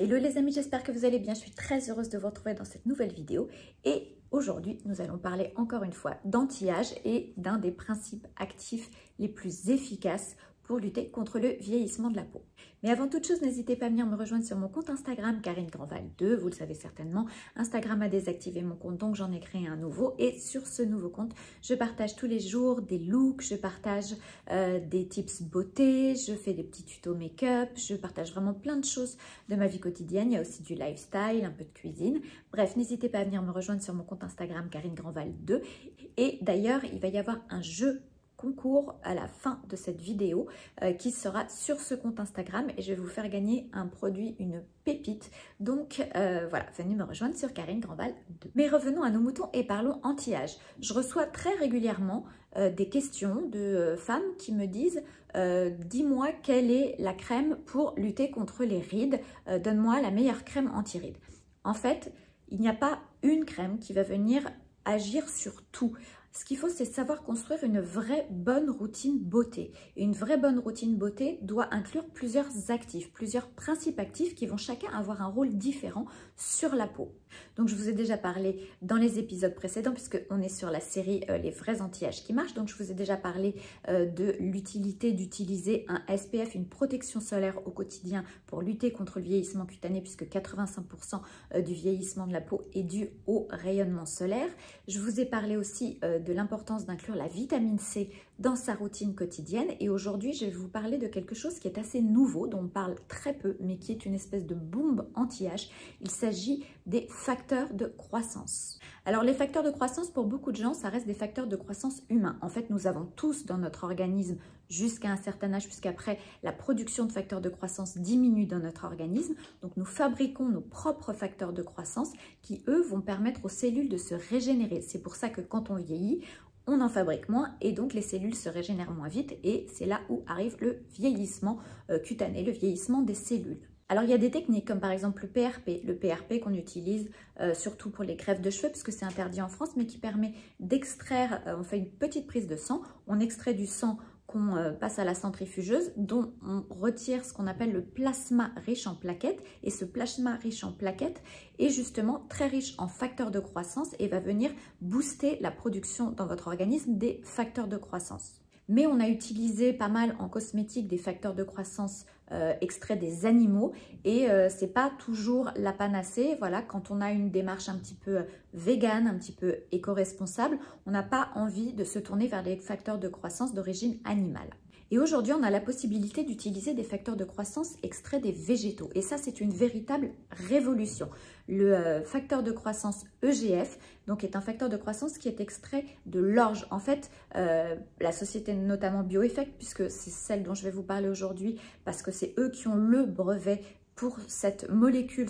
Hello les amis, j'espère que vous allez bien. Je suis très heureuse de vous retrouver dans cette nouvelle vidéo. Et aujourd'hui, nous allons parler encore une fois d'anti-âge et d'un des principes actifs les plus efficaces pour lutter contre le vieillissement de la peau. Mais avant toute chose, n'hésitez pas à venir me rejoindre sur mon compte Instagram, Karine Grandval 2, vous le savez certainement. Instagram a désactivé mon compte, donc j'en ai créé un nouveau. Et sur ce nouveau compte, je partage tous les jours des looks, je partage des tips beauté, je fais des petits tutos make-up, je partage vraiment plein de choses de ma vie quotidienne. Il y a aussi du lifestyle, un peu de cuisine. Bref, n'hésitez pas à venir me rejoindre sur mon compte Instagram, Karine Grandval 2. Et d'ailleurs, il va y avoir un jeu concours à la fin de cette vidéo qui sera sur ce compte Instagram et je vais vous faire gagner un produit, une pépite. Donc voilà, venez me rejoindre sur Karine Grandval 2. Mais revenons à nos moutons et parlons anti-âge. Je reçois très régulièrement des questions de femmes qui me disent dis-moi quelle est la crème pour lutter contre les rides, donne-moi la meilleure crème anti-rides. En fait, il n'y a pas une crème qui va venir agir sur tout. Ce qu'il faut, c'est savoir construire une vraie bonne routine beauté. Et une vraie bonne routine beauté doit inclure plusieurs actifs, plusieurs principes actifs qui vont chacun avoir un rôle différent sur la peau. Donc, je vous ai déjà parlé dans les épisodes précédents, puisqu'on est sur la série Les vrais anti-âge qui marchent. Donc, je vous ai déjà parlé de l'utilité d'utiliser un SPF, une protection solaire au quotidien pour lutter contre le vieillissement cutané, puisque 85% du vieillissement de la peau est dû au rayonnement solaire. Je vous ai parlé aussi de l'importance d'inclure la vitamine C dans sa routine quotidienne. Et aujourd'hui, je vais vous parler de quelque chose qui est assez nouveau, dont on parle très peu, mais qui est une espèce de bombe anti-âge. Il s'agit des facteurs de croissance. Alors, les facteurs de croissance, pour beaucoup de gens, ça reste des facteurs de croissance humains. En fait, nous avons tous dans notre organisme, jusqu'à un certain âge, puisqu'après, la production de facteurs de croissance diminue dans notre organisme. Donc, nous fabriquons nos propres facteurs de croissance qui, eux, vont permettre aux cellules de se régénérer. C'est pour ça que quand on vieillit, on en fabrique moins et donc les cellules se régénèrent moins vite et c'est là où arrive le vieillissement cutané, le vieillissement des cellules. Alors, il y a des techniques comme par exemple le PRP qu'on utilise surtout pour les greffes de cheveux puisque c'est interdit en France, mais qui permet d'extraire, on fait une petite prise de sang, on extrait du sang qu'on passe à la centrifugeuse, dont on retire ce qu'on appelle le plasma riche en plaquettes. Et ce plasma riche en plaquettes est justement très riche en facteurs de croissance et va venir booster la production dans votre organisme des facteurs de croissance. Mais on a utilisé pas mal en cosmétique des facteurs de croissance extraits des animaux et c'est pas toujours la panacée. Voilà, quand on a une démarche un petit peu végane, un petit peu éco-responsable, on n'a pas envie de se tourner vers des facteurs de croissance d'origine animale. Et aujourd'hui, on a la possibilité d'utiliser des facteurs de croissance extraits des végétaux. Et ça, c'est une véritable révolution. Le facteur de croissance EGF, donc, est un facteur de croissance qui est extrait de l'orge. En fait, la société notamment Bioeffect, puisque c'est celle dont je vais vous parler aujourd'hui, parce que c'est eux qui ont le brevet pour cette molécule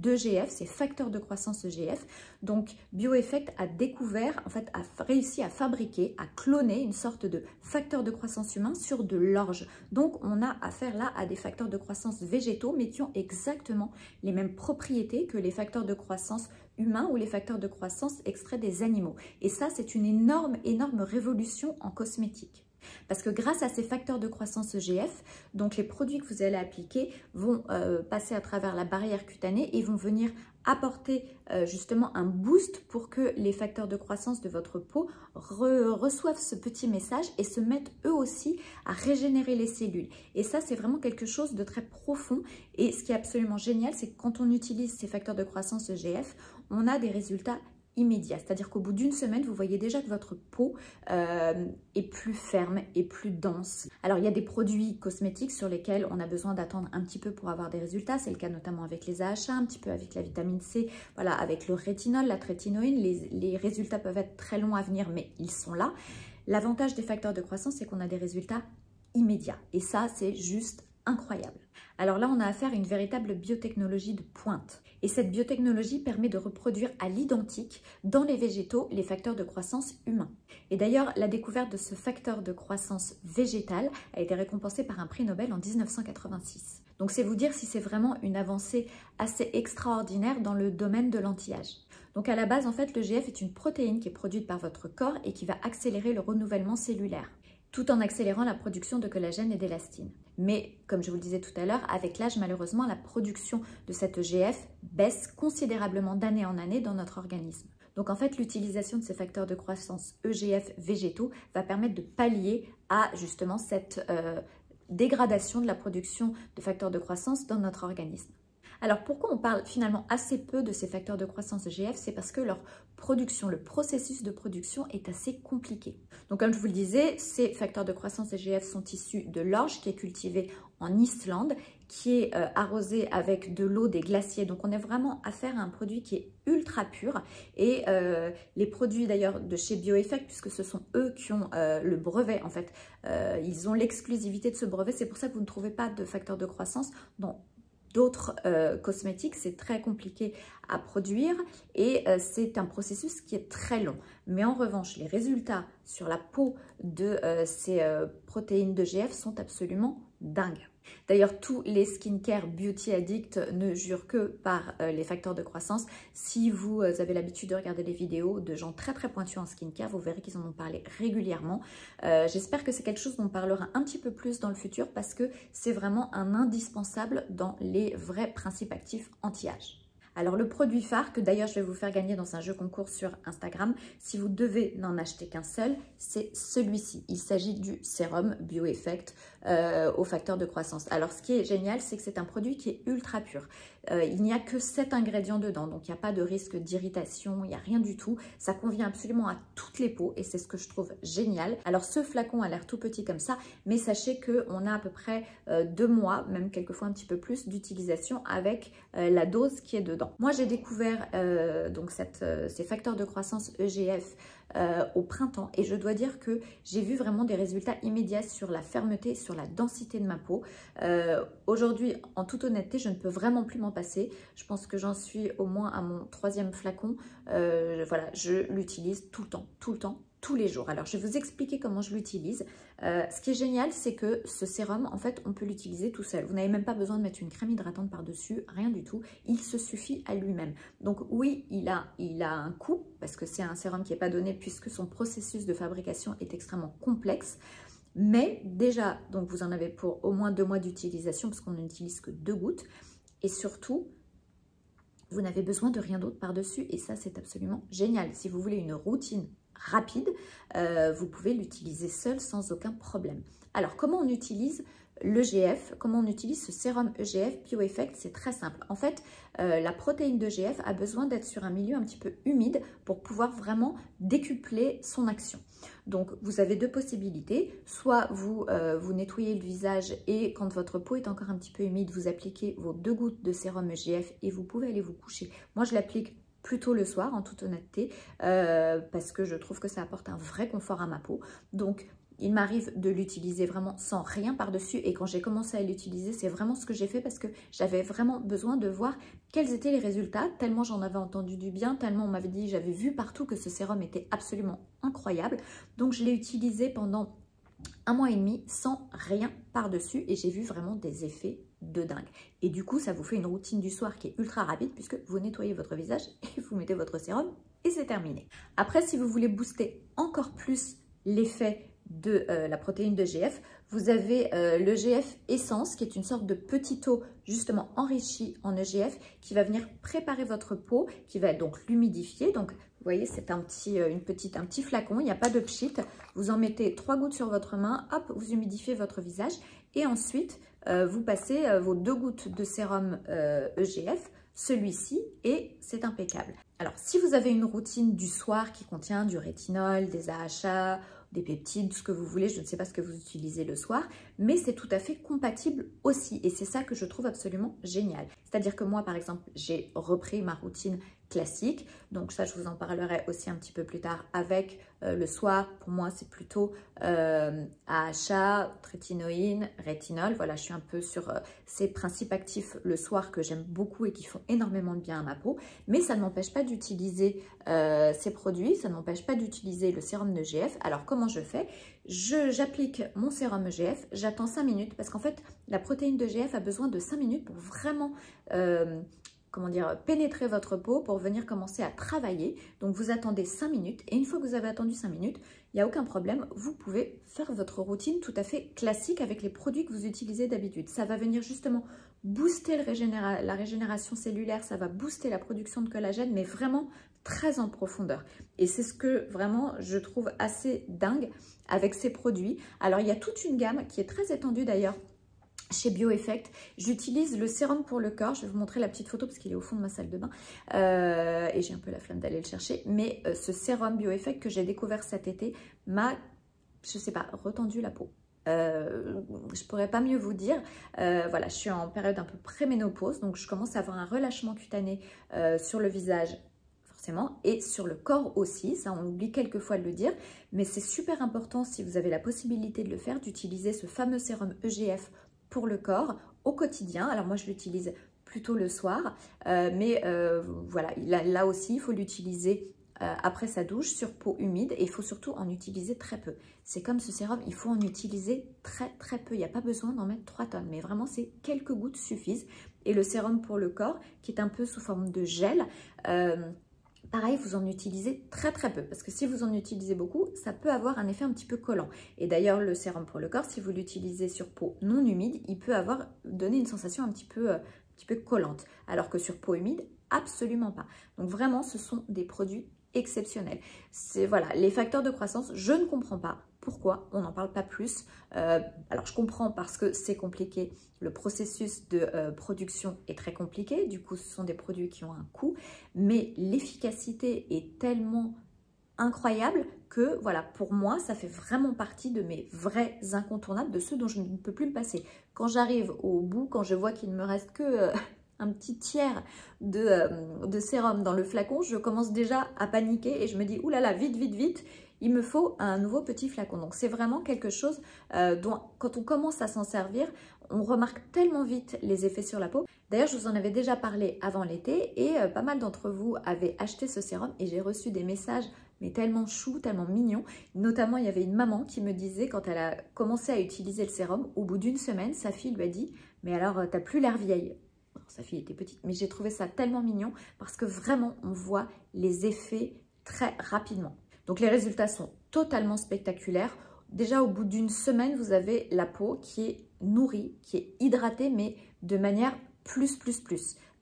d'EGF, ces facteurs de croissance EGF. Donc, Bioeffect a découvert, en fait, a réussi à fabriquer, à cloner une sorte de facteur de croissance humain sur de l'orge. Donc, on a affaire là à des facteurs de croissance végétaux, mais qui ont exactement les mêmes propriétés que les facteurs de croissance humains ou les facteurs de croissance extraits des animaux. Et ça, c'est une énorme, énorme révolution en cosmétique. Parce que grâce à ces facteurs de croissance EGF, donc les produits que vous allez appliquer vont passer à travers la barrière cutanée et vont venir apporter justement un boost pour que les facteurs de croissance de votre peau reçoivent ce petit message et se mettent eux aussi à régénérer les cellules. Et ça, c'est vraiment quelque chose de très profond. Et ce qui est absolument génial, c'est que quand on utilise ces facteurs de croissance EGF, on a des résultats immédiat, c'est-à-dire qu'au bout d'une semaine, vous voyez déjà que votre peau est plus ferme et plus dense. Alors, il y a des produits cosmétiques sur lesquels on a besoin d'attendre un petit peu pour avoir des résultats. C'est le cas notamment avec les AHA, un petit peu avec la vitamine C, voilà, avec le rétinol, la trétinoïne. Les résultats peuvent être très longs à venir, mais ils sont là. L'avantage des facteurs de croissance, c'est qu'on a des résultats immédiats. Et ça, c'est juste incroyable. Alors là, on a affaire à une véritable biotechnologie de pointe. Et cette biotechnologie permet de reproduire à l'identique dans les végétaux les facteurs de croissance humains. Et d'ailleurs, la découverte de ce facteur de croissance végétal a été récompensée par un prix Nobel en 1986. Donc c'est vous dire si c'est vraiment une avancée assez extraordinaire dans le domaine de l'anti-âge. Donc à la base, en fait, l'EGF est une protéine qui est produite par votre corps et qui va accélérer le renouvellement cellulaire. tout en accélérant la production de collagène et d'élastine. Mais comme je vous le disais tout à l'heure, avec l'âge, malheureusement, la production de cette EGF baisse considérablement d'année en année dans notre organisme. Donc en fait, l'utilisation de ces facteurs de croissance EGF végétaux va permettre de pallier à justement cette dégradation de la production de facteurs de croissance dans notre organisme. Alors pourquoi on parle finalement assez peu de ces facteurs de croissance EGF? C'est parce que leur production, le processus de production est assez compliqué. Donc comme je vous le disais, ces facteurs de croissance EGF sont issus de l'orge qui est cultivée en Islande, qui est arrosée avec de l'eau des glaciers. Donc on est vraiment affaire à un produit qui est ultra pur. Et les produits d'ailleurs de chez Bioeffect, puisque ce sont eux qui ont le brevet en fait, ils ont l'exclusivité de ce brevet. C'est pour ça que vous ne trouvez pas de facteurs de croissance dans d'autres cosmétiques. C'est très compliqué à produire et c'est un processus qui est très long. Mais en revanche, les résultats sur la peau de ces protéines d'EGF sont absolument dingues. D'ailleurs, tous les skincare beauty addicts ne jurent que par les facteurs de croissance. Si vous avez l'habitude de regarder les vidéos de gens très pointus en skincare, vous verrez qu'ils en ont parlé régulièrement. J'espère que c'est quelque chose dont on parlera un petit peu plus dans le futur parce que c'est vraiment un indispensable dans les vrais principes actifs anti-âge. Alors le produit phare, que d'ailleurs je vais vous faire gagner dans un jeu concours sur Instagram, si vous devez n'en acheter qu'un seul, c'est celui-ci. Il s'agit du sérum Bioeffect au facteur de croissance. Alors ce qui est génial, c'est que c'est un produit qui est ultra pur. Il n'y a que 7 ingrédients dedans, donc il n'y a pas de risque d'irritation, il n'y a rien du tout. Ça convient absolument à toutes les peaux et c'est ce que je trouve génial. Alors ce flacon a l'air tout petit comme ça, mais sachez qu'on a à peu près 2 mois, même quelquefois un petit peu plus, d'utilisation avec la dose qui est dedans. Moi j'ai découvert donc ces facteurs de croissance EGF au printemps et je dois dire que j'ai vu vraiment des résultats immédiats sur la fermeté, sur la densité de ma peau. Aujourd'hui, en toute honnêteté, je ne peux vraiment plus m'en passer. Je pense que j'en suis au moins à mon 3e flacon. Voilà, je l'utilise tout le temps, tous les jours. Alors, je vais vous expliquer comment je l'utilise. Ce qui est génial, c'est que ce sérum, en fait, on peut l'utiliser tout seul. Vous n'avez même pas besoin de mettre une crème hydratante par-dessus, rien du tout. Il se suffit à lui-même. Donc oui, il a un coût, parce que c'est un sérum qui n'est pas donné puisque son processus de fabrication est extrêmement complexe. Mais déjà, donc vous en avez pour au moins 2 mois d'utilisation parce qu'on n'utilise que 2 gouttes. Et surtout, vous n'avez besoin de rien d'autre par-dessus. Et ça, c'est absolument génial. Si vous voulez une routine rapide, vous pouvez l'utiliser seul sans aucun problème. Alors, comment on utilise l'EGF, comment on utilise ce sérum EGF Bioeffect? C'est très simple. En fait, la protéine d'EGF a besoin d'être sur un milieu un petit peu humide pour pouvoir vraiment décupler son action. Donc, vous avez 2 possibilités. Soit vous nettoyez le visage et quand votre peau est encore un petit peu humide, vous appliquez vos 2 gouttes de sérum EGF et vous pouvez aller vous coucher. Moi, je l'applique plutôt le soir en toute honnêteté parce que je trouve que ça apporte un vrai confort à ma peau. Donc, il m'arrive de l'utiliser vraiment sans rien par-dessus et quand j'ai commencé à l'utiliser, c'est vraiment ce que j'ai fait parce que j'avais vraiment besoin de voir quels étaient les résultats, tellement j'en avais entendu du bien, tellement on m'avait dit, j'avais vu partout que ce sérum était absolument incroyable. Donc je l'ai utilisé pendant 1 mois et demi sans rien par-dessus et j'ai vu vraiment des effets de dingue. Et du coup, ça vous fait une routine du soir qui est ultra rapide puisque vous nettoyez votre visage et vous mettez votre sérum et c'est terminé. Après, si vous voulez booster encore plus l'effet de la protéine d'EGF, vous avez l'EGF Essence qui est une sorte de petit eau justement enrichi en EGF qui va venir préparer votre peau, qui va donc l'humidifier. Donc vous voyez, c'est un petit flacon, il n'y a pas de pchit. Vous en mettez 3 gouttes sur votre main, hop, vous humidifiez votre visage et ensuite vous passez vos 2 gouttes de sérum EGF, celui-ci, et c'est impeccable. Alors si vous avez une routine du soir qui contient du rétinol, des AHA, des peptides, ce que vous voulez, je ne sais pas ce que vous utilisez le soir, mais c'est tout à fait compatible aussi et c'est ça que je trouve absolument génial. C'est-à-dire que moi, par exemple, j'ai repris ma routine classique, donc ça, je vous en parlerai aussi un petit peu plus tard avec le soir. Pour moi, c'est plutôt AHA, trétinoïne, rétinol. Voilà, je suis un peu sur ces principes actifs le soir que j'aime beaucoup et qui font énormément de bien à ma peau, mais ça ne m'empêche pas d'utiliser ces produits, ça ne m'empêche pas d'utiliser le sérum d'EGF. Alors, comment je fais? J'applique mon sérum EGF, j'attends 5 minutes parce qu'en fait, la protéine d'EGF a besoin de 5 minutes pour vraiment comment dire, pénétrer votre peau pour venir commencer à travailler. Donc vous attendez 5 minutes et une fois que vous avez attendu 5 minutes, il n'y a aucun problème, vous pouvez faire votre routine tout à fait classique avec les produits que vous utilisez d'habitude. Ça va venir justement booster la régénération cellulaire, ça va booster la production de collagène, mais vraiment très en profondeur. Et c'est ce que vraiment je trouve assez dingue avec ces produits. Alors il y a toute une gamme qui est très étendue d'ailleurs chez Bioeffect. J'utilise le sérum pour le corps. Je vais vous montrer la petite photo parce qu'il est au fond de ma salle de bain. Et j'ai un peu la flemme d'aller le chercher. Mais ce sérum Bioeffect que j'ai découvert cet été m'a, je sais pas, retendu la peau. Je pourrais pas mieux vous dire. Voilà, je suis en période un peu pré-ménopause. Donc je commence à avoir un relâchement cutané sur le visage forcément et sur le corps aussi. Ça, on oublie quelquefois de le dire. Mais c'est super important si vous avez la possibilité de le faire, d'utiliser ce fameux sérum EGF pour le corps au quotidien. Alors moi je l'utilise plutôt le soir, mais voilà, là aussi il faut l'utiliser après sa douche sur peau humide et il faut surtout en utiliser très peu. C'est comme ce sérum, il faut en utiliser très peu, il n'y a pas besoin d'en mettre 3 tonnes, mais vraiment c'est quelques gouttes suffisent. Et le sérum pour le corps qui est un peu sous forme de gel, pareil, vous en utilisez très peu, parce que si vous en utilisez beaucoup, ça peut avoir un effet un petit peu collant. Et d'ailleurs, le sérum pour le corps, si vous l'utilisez sur peau non humide, il peut donner une sensation un petit peu collante, alors que sur peau humide, absolument pas. Donc vraiment, ce sont des produits exceptionnels. Voilà, les facteurs de croissance, je ne comprends pas pourquoi on n'en parle pas plus. Alors je comprends parce que c'est compliqué, le processus de production est très compliqué, du coup ce sont des produits qui ont un coût, mais l'efficacité est tellement incroyable que voilà, pour moi ça fait vraiment partie de mes vrais incontournables, de ceux dont je ne peux plus me passer. Quand j'arrive au bout, quand je vois qu'il ne me reste que un petit tiers de sérum dans le flacon, je commence déjà à paniquer et je me dis oulala, vite, il me faut un nouveau petit flacon. Donc c'est vraiment quelque chose dont quand on commence à s'en servir, on remarque tellement vite les effets sur la peau. D'ailleurs, je vous en avais déjà parlé avant l'été et pas mal d'entre vous avaient acheté ce sérum et j'ai reçu des messages mais tellement chou, tellement mignon. Notamment, il y avait une maman qui me disait quand elle a commencé à utiliser le sérum, au bout d'une semaine, sa fille lui a dit « mais alors, t'as plus l'air vieille ». Sa fille était petite, mais j'ai trouvé ça tellement mignon parce que vraiment, on voit les effets très rapidement. Donc les résultats sont totalement spectaculaires. Déjà au bout d'une semaine, vous avez la peau qui est nourrie, qui est hydratée, mais de manière plus.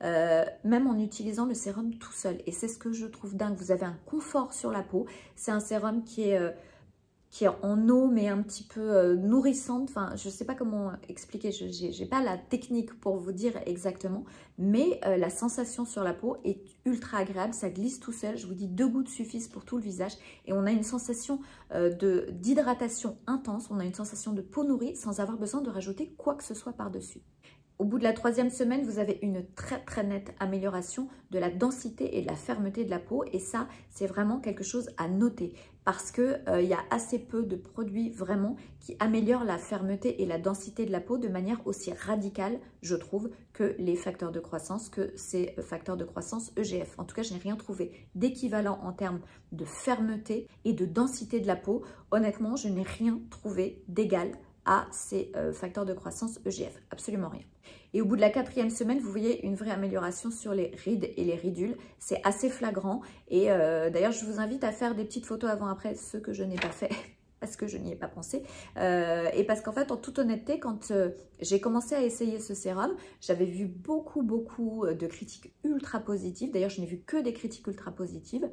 Même en utilisant le sérum tout seul. Et c'est ce que je trouve dingue. Vous avez un confort sur la peau. C'est un sérum qui est en eau, mais un petit peu nourrissante. Enfin, je ne sais pas comment expliquer. Je n'ai pas la technique pour vous dire exactement. Mais la sensation sur la peau est ultra agréable. Ça glisse tout seul. Je vous dis 2 gouttes suffisent pour tout le visage. Et on a une sensation d'hydratation intense. On a une sensation de peau nourrie sans avoir besoin de rajouter quoi que ce soit par-dessus. Au bout de la 3e semaine, vous avez une très nette amélioration de la densité et de la fermeté de la peau. Et ça, c'est vraiment quelque chose à noter parce qu'il y a assez peu de produits vraiment qui améliorent la fermeté et la densité de la peau de manière aussi radicale, je trouve, que les facteurs de croissance, que ces facteurs de croissance EGF. En tout cas, je n'ai rien trouvé d'équivalent en termes de fermeté et de densité de la peau. Honnêtement, je n'ai rien trouvé d'égal à ces facteurs de croissance EGF, absolument rien. Et au bout de la 4e semaine, vous voyez une vraie amélioration sur les rides et les ridules. C'est assez flagrant et d'ailleurs, je vous invite à faire des petites photos avant-après, ce que je n'ai pas fait parce que je n'y ai pas pensé. Et parce qu'en fait, en toute honnêteté, quand j'ai commencé à essayer ce sérum, j'avais vu beaucoup de critiques ultra positives. D'ailleurs, je n'ai vu que des critiques ultra positives.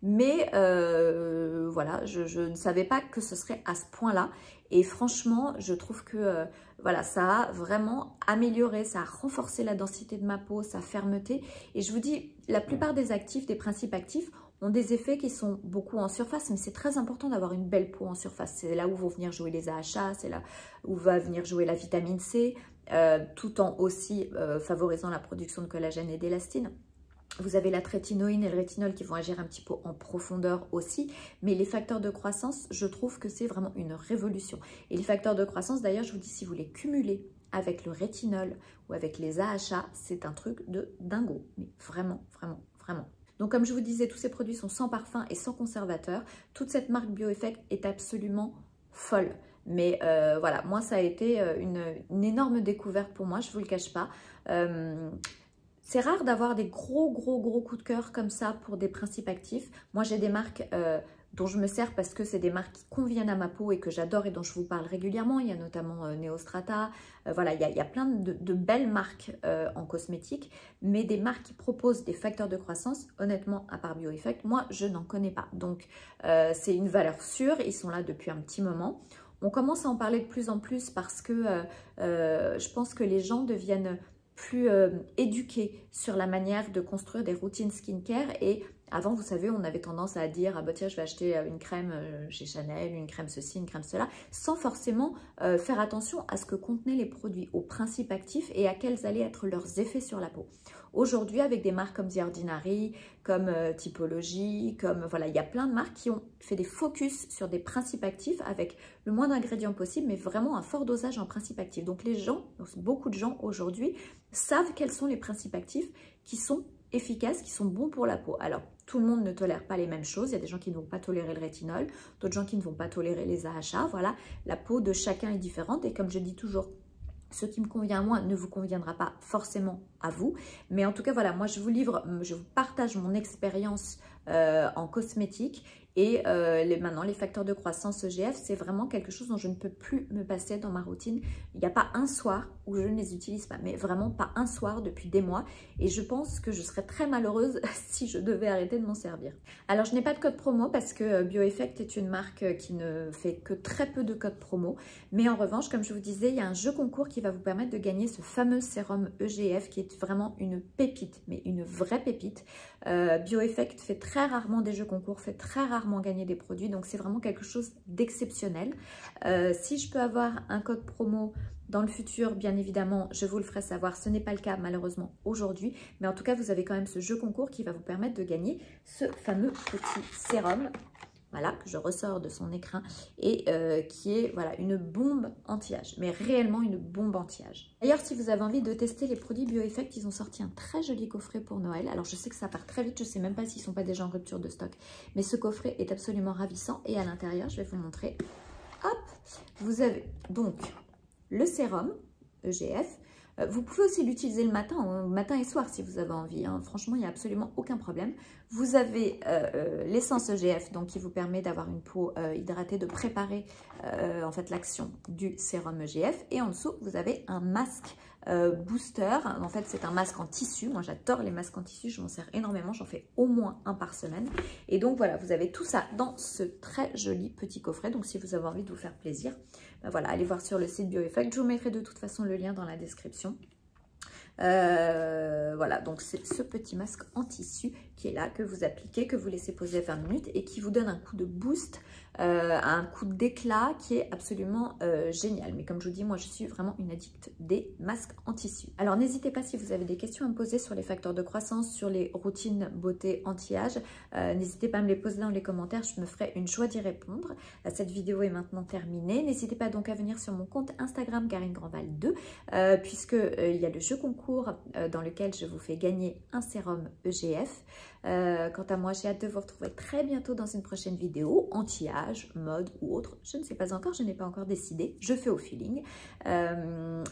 Mais voilà, je ne savais pas que ce serait à ce point-là. Et franchement, je trouve que voilà, ça a vraiment amélioré, ça a renforcé la densité de ma peau, sa fermeté. Et je vous dis, la plupart des actifs, des principes actifs, ont des effets qui sont beaucoup en surface, mais c'est très important d'avoir une belle peau en surface. C'est là où vont venir jouer les AHA, c'est là où va venir jouer la vitamine C, tout en aussi favorisant la production de collagène et d'élastine. Vous avez la trétinoïne et le rétinol qui vont agir un petit peu en profondeur aussi, mais les facteurs de croissance, je trouve que c'est vraiment une révolution. Et les facteurs de croissance, d'ailleurs, je vous dis, si vous les cumulez avec le rétinol ou avec les AHA, c'est un truc de dingo, mais vraiment. Donc comme je vous disais, tous ces produits sont sans parfum et sans conservateur. Toute cette marque Bioeffect est absolument folle. Mais voilà, moi ça a été une énorme découverte pour moi, je ne vous le cache pas. C'est rare d'avoir des gros coups de cœur comme ça pour des principes actifs. Moi, j'ai des marques dont je me sers parce que c'est des marques qui conviennent à ma peau et que j'adore et dont je vous parle régulièrement. Il y a notamment Neostrata. Voilà, il y a plein de belles marques en cosmétique, mais des marques qui proposent des facteurs de croissance, honnêtement, à part Bioeffect, moi, je n'en connais pas. Donc, c'est une valeur sûre. Ils sont là depuis un petit moment. On commence à en parler de plus en plus parce que je pense que les gens deviennent plus éduqués sur la manière de construire des routines skincare. Et avant, vous savez, on avait tendance à dire « Ah bah tiens, je vais acheter une crème chez Chanel, une crème ceci, une crème cela », sans forcément faire attention à ce que contenaient les produits, aux principes actifs et à quels allaient être leurs effets sur la peau. Aujourd'hui, avec des marques comme The Ordinary, comme Typology, comme voilà, il y a plein de marques qui ont fait des focus sur des principes actifs avec le moins d'ingrédients possible, mais vraiment un fort dosage en principes actifs. Donc les gens, beaucoup de gens aujourd'hui, savent quels sont les principes actifs qui sont efficaces, qui sont bons pour la peau. Alors, tout le monde ne tolère pas les mêmes choses. Il y a des gens qui ne vont pas tolérer le rétinol, d'autres gens qui ne vont pas tolérer les AHA. Voilà, la peau de chacun est différente et comme je dis toujours, ce qui me convient à moi ne vous conviendra pas forcément à vous. Mais en tout cas, voilà, moi je vous partage mon expérience en cosmétique. Et maintenant, les facteurs de croissance EGF, c'est vraiment quelque chose dont je ne peux plus me passer dans ma routine. Il n'y a pas un soir où je ne les utilise pas, mais vraiment pas un soir depuis des mois. Et je pense que je serais très malheureuse si je devais arrêter de m'en servir. Alors, je n'ai pas de code promo parce que Bioeffect est une marque qui ne fait que très peu de codes promo. Mais en revanche, comme je vous disais, il y a un jeu concours qui va vous permettre de gagner ce fameux sérum EGF qui est vraiment une pépite, mais une vraie pépite. Bioeffect fait très rarement des jeux concours, fait très rarement gagner des produits, donc c'est vraiment quelque chose d'exceptionnel. Si je peux avoir un code promo dans le futur, bien évidemment, je vous le ferai savoir. Ce n'est pas le cas malheureusement aujourd'hui, mais en tout cas, vous avez quand même ce jeu concours qui va vous permettre de gagner ce fameux petit sérum. Voilà, que je ressors de son écrin et qui est voilà, une bombe anti-âge, mais réellement une bombe anti-âge. D'ailleurs, si vous avez envie de tester les produits Bioeffect, ils ont sorti un très joli coffret pour Noël. Alors, je sais que ça part très vite, je ne sais même pas s'ils ne sont pas déjà en rupture de stock, mais ce coffret est absolument ravissant et à l'intérieur, je vais vous montrer. Hop, vous avez donc le sérum EGF. Vous pouvez aussi l'utiliser le matin et soir si vous avez envie. Hein. Franchement, il n'y a absolument aucun problème. Vous avez l'essence EGF, donc qui vous permet d'avoir une peau hydratée, de préparer en fait l'action du sérum EGF. Et en dessous, vous avez un masque booster. En fait, c'est un masque en tissu. Moi, j'adore les masques en tissu. Je m'en sers énormément. J'en fais au moins un par semaine. Et donc, voilà, vous avez tout ça dans ce très joli petit coffret. Donc, si vous avez envie de vous faire plaisir, ben voilà, allez voir sur le site Bioeffect. Je vous mettrai de toute façon le lien dans la description. Voilà, donc c'est ce petit masque en tissu qui est là, que vous appliquez, que vous laissez poser 20 minutes et qui vous donne un coup de boost, un coup d'éclat qui est absolument génial. Mais comme je vous dis, moi je suis vraiment une addict des masques en tissu. Alors n'hésitez pas si vous avez des questions à me poser sur les facteurs de croissance, sur les routines beauté anti-âge, n'hésitez pas à me les poser dans les commentaires, je me ferai une joie d'y répondre. Cette vidéo est maintenant terminée. N'hésitez pas donc à venir sur mon compte Instagram Karine Grandval 2 puisque il y a le jeu concours dans lequel je vous fais gagner un sérum EGF. Quant à moi, j'ai hâte de vous retrouver très bientôt dans une prochaine vidéo, anti-âge, mode ou autre. Je ne sais pas encore, je n'ai pas encore décidé. Je fais au feeling.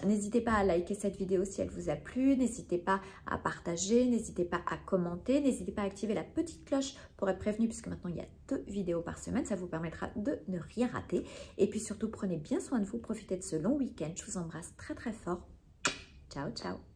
N'hésitez pas à liker cette vidéo si elle vous a plu. N'hésitez pas à partager. N'hésitez pas à commenter. N'hésitez pas à activer la petite cloche pour être prévenu puisque maintenant il y a 2 vidéos par semaine. Ça vous permettra de ne rien rater. Et puis surtout, prenez bien soin de vous. Profitez de ce long week-end. Je vous embrasse très très fort. Ciao, ciao.